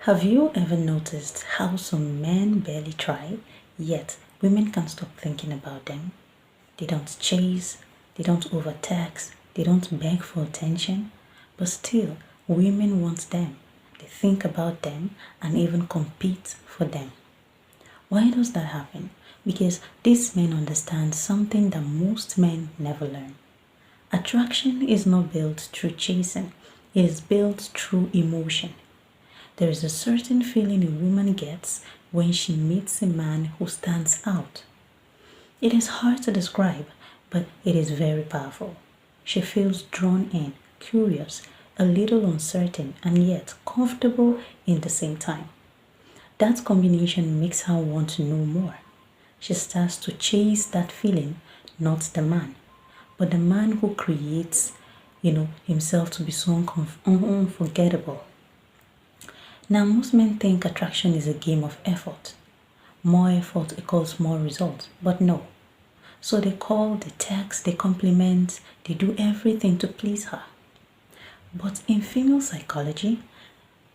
Have you ever noticed how some men barely try, yet women can't stop thinking about them? They don't chase, they don't overtax, they don't beg for attention, but still, women want them. They think about them and even compete for them. Why does that happen? Because these men understand something that most men never learn. Attraction is not built through chasing, it is built through emotion. There is a certain feeling a woman gets when she meets a man who stands out. It is hard to describe, but it is very powerful. She feels drawn in, curious, a little uncertain, and yet comfortable in the same time. That combination makes her want to know more. She starts to chase that feeling, not the man, but the man who creates, himself to be so unforgettable. Now, most men think attraction is a game of effort. More effort equals more results, but no. So they call, they text, they compliment, they do everything to please her. But in female psychology,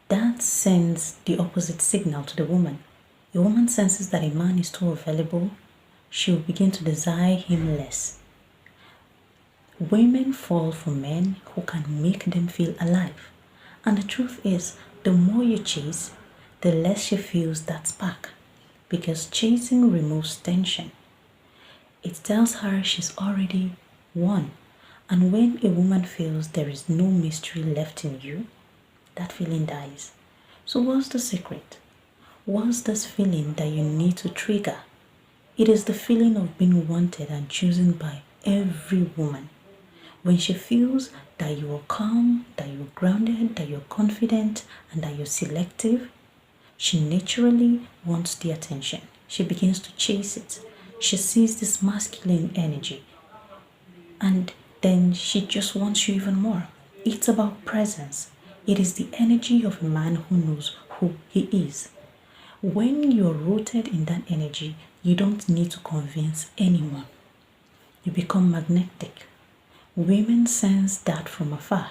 that sends the opposite signal to the woman. A woman senses that a man is too available, she will begin to desire him less. Women fall for men who can make them feel alive. And the truth is, the more you chase, the less she feels that spark. Because chasing removes tension. It tells her she's already won. And when a woman feels there is no mystery left in you, that feeling dies. So what's the secret? What's this feeling that you need to trigger? It is the feeling of being wanted and chosen by every woman. When she feels that you are calm, that you're grounded, that you're confident, and that you're selective, she naturally wants the attention. She begins to chase it. She sees this masculine energy, and then she just wants you even more. It's about presence. It is the energy of a man who knows who he is. When you're rooted in that energy, you don't need to convince anyone. You become magnetic. Women sense that from afar.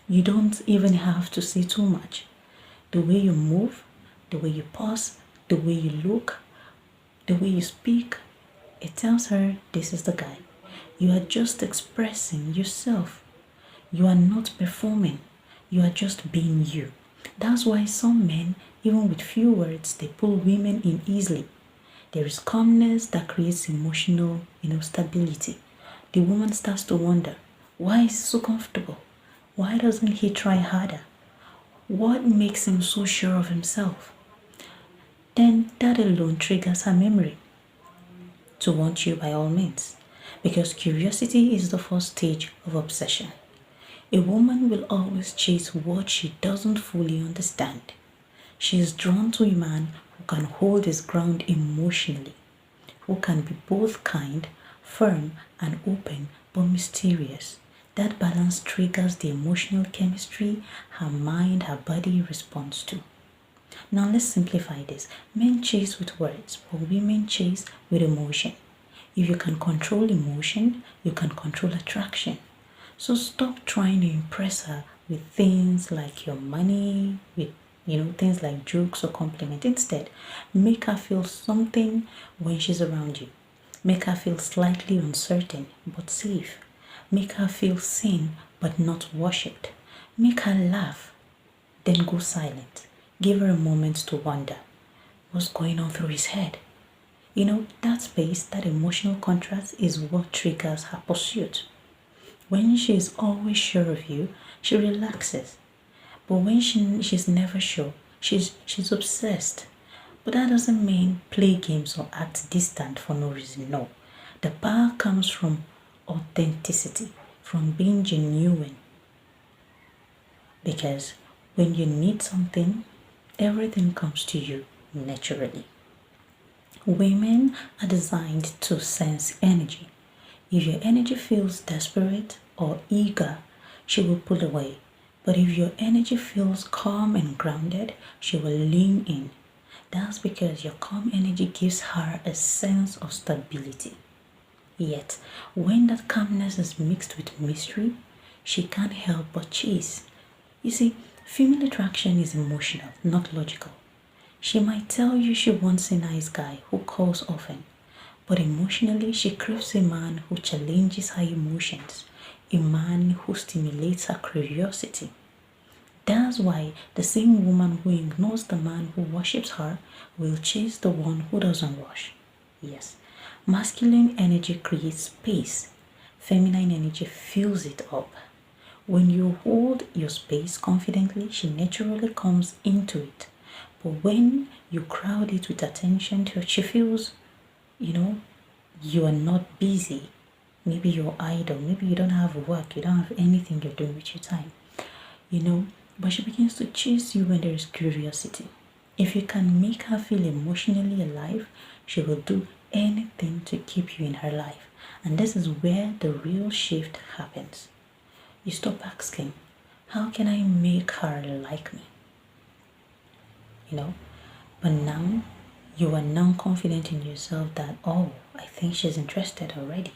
You don't even have to say too much. The way you move, the way you pause, the way you look, the way you speak, it tells her this is the guy. You are just expressing yourself. You are not performing. You are just being you. That's why some men, even with few words, they pull women in easily. There is calmness that creates emotional, stability. The woman starts to wonder, why is he so comfortable? Why doesn't he try harder? What makes him so sure of himself? Then that alone triggers her memory to want you by all means. Because curiosity is the first stage of obsession. A woman will always chase what she doesn't fully understand. She is drawn to a man who can hold his ground emotionally, who can be both kind, firm, and open, but mysterious. That balance triggers the emotional chemistry her mind, her body responds to. Now let's simplify this. Men chase with words, but women chase with emotion. If you can control emotion, you can control attraction. So stop trying to impress her with things like your money, with things like jokes or compliment. Instead, make her feel something when she's around you. Make her feel slightly uncertain but safe. Make her feel seen but not worshipped. Make her laugh, then go silent. Give her a moment to wonder what's going on through his head. That space, that emotional contrast is what triggers her pursuit. When she is always sure of you, she relaxes. But when she's never sure, she's obsessed. But that doesn't mean play games or act distant for no reason. No. The power comes from authenticity, from being genuine. Because when you need something, everything comes to you naturally. Women are designed to sense energy. If your energy feels desperate or eager, she will pull away. But if your energy feels calm and grounded, she will lean in. That's because your calm energy gives her a sense of stability. Yet, when that calmness is mixed with mystery, she can't help but chase. You see, Female attraction is emotional, not logical. She might tell you she wants a nice guy who calls often, but emotionally she craves a man who challenges her emotions, a man who stimulates her curiosity. That's why the same woman who ignores the man who worships her will chase the one who doesn't rush. Yes, masculine energy creates space, feminine energy fills it up. When you hold your space confidently, she naturally comes into it. But when you crowd it with attention, she feels, you know, you are not busy. Maybe you're idle. Maybe you don't have work. You don't have anything you're doing with your time. You know, but she begins to chase you when there is curiosity. If you can make her feel emotionally alive, she will do anything to keep you in her life. And this is where the real shift happens. You stop asking, how can I make her like me? You know, but now you are now confident in yourself that, oh, I think she's interested already.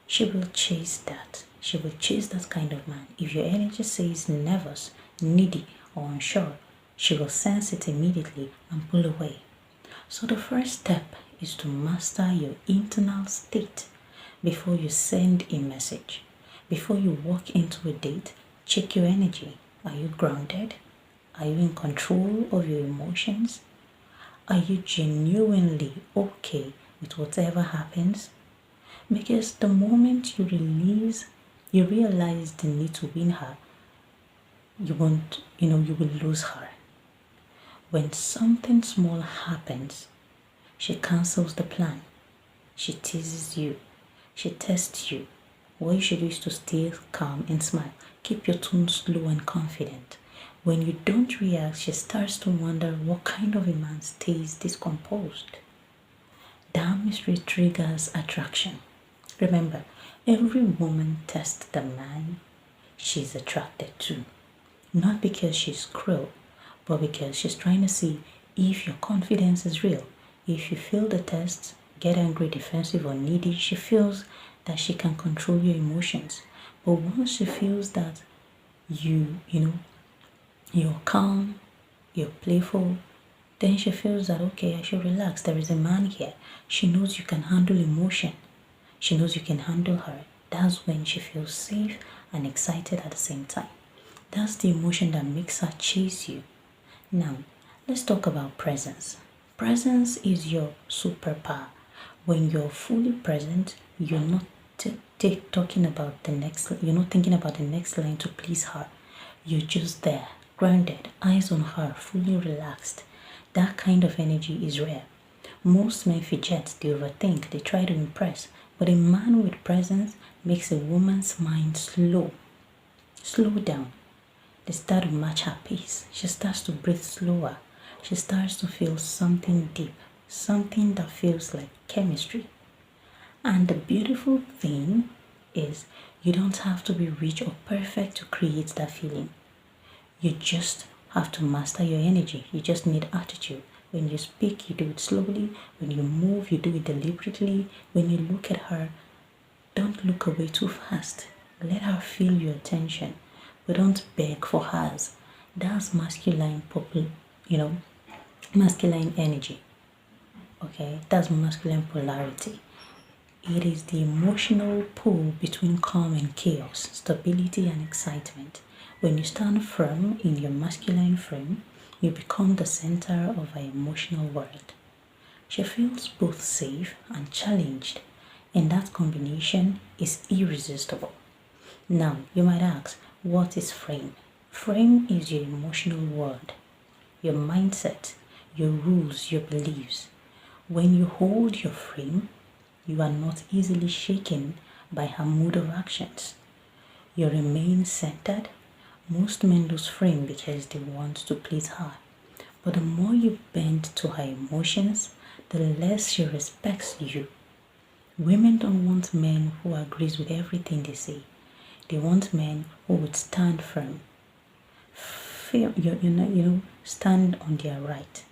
She will chase that. She will chase that kind of man. If your energy says nervous, needy, or unsure, she will sense it immediately and pull away. So the first step is to master your internal state before you send a message. Before you walk into a date, check your energy. Are you grounded? Are you in control of your emotions? Are you genuinely okay with whatever happens? Because the moment you realize the need to win her, you will lose her. When something small happens, she cancels the plan. She teases you. She tests you. What you should do is to stay calm and smile. Keep your tone slow and confident. When you don't react, she starts to wonder what kind of a man stays discomposed. That mystery triggers attraction. Remember, every woman tests the man she's attracted to. Not because she's cruel, but because she's trying to see if your confidence is real. If you fail the test, get angry, defensive, or needy, she feels that she can control your emotions. But once she feels that you're calm, you're playful, then she feels that, okay, I should relax. There is a man here. She knows you can handle emotion. She knows you can handle her. That's when she feels safe and excited at the same time. That's the emotion that makes her chase you. Now, let's talk about presence. Presence is your superpower. When you're fully present, you're not talking about the next. You're not thinking about the next line to please her. You're just there, grounded, eyes on her, fully relaxed. That kind of energy is rare. Most men fidget, they overthink, they try to impress, but a man with presence makes a woman's mind slow down. They start to match her pace. She starts to breathe slower. She starts to feel something deep, something that feels like chemistry. And the beautiful thing is, you don't have to be rich or perfect to create that feeling. You just have to master your energy. You just need attitude. When you speak, you do it slowly. When you move, you do it deliberately. When you look at her, don't look away too fast. Let her feel your attention, but don't beg for hers. That's masculine energy. Okay, that's masculine polarity. It is the emotional pull between calm and chaos, stability and excitement. When you stand firm in your masculine frame, you become the center of her emotional world. She feels both safe and challenged, and that combination is irresistible. Now, you might ask, what is frame? Frame is your emotional world, your mindset, your rules, your beliefs. When you hold your frame, you are not easily shaken by her mood of actions. You remain centered. Most men lose frame because they want to please her. But the more you bend to her emotions, the less she respects you. Women don't want men who agrees with everything they say. They want men who would stand firm. Stand on their right.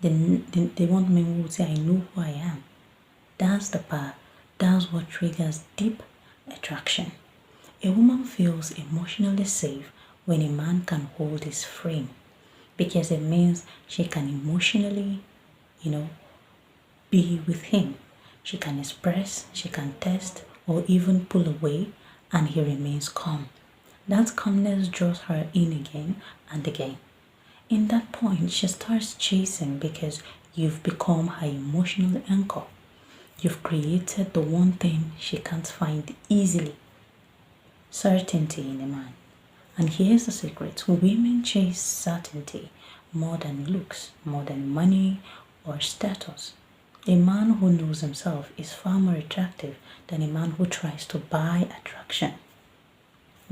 They want men who would say, I know who I am. That's the power. That's what triggers deep attraction. A woman feels emotionally safe when a man can hold his frame, because it means she can emotionally, you know, be with him. She can express, she can test, or even pull away, and he remains calm. That calmness draws her in again and again. In that point, she starts chasing because you've become her emotional anchor. You've created the one thing she can't find easily: certainty in a man. And here's the secret: women chase certainty more than looks, more than money or status. A man who knows himself is far more attractive than a man who tries to buy attraction.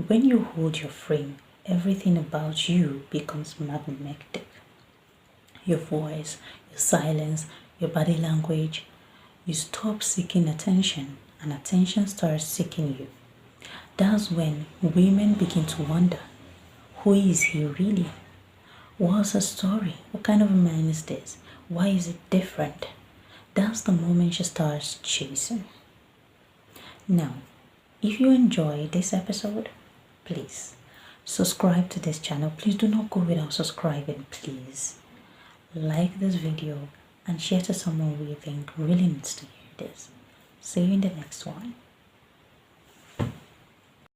When you hold your frame, everything about you becomes magnetic. Your voice, your silence, your body language. You stop seeking attention, and attention starts seeking you. That's when women begin to wonder, who is he really? What's the story? What kind of a man is this? Why is it different? That's the moment she starts chasing. Now, if you enjoy this episode, please subscribe to this channel. Please do not go without subscribing, please. Like this video and share to someone who you think really needs to hear this. See you in the next one.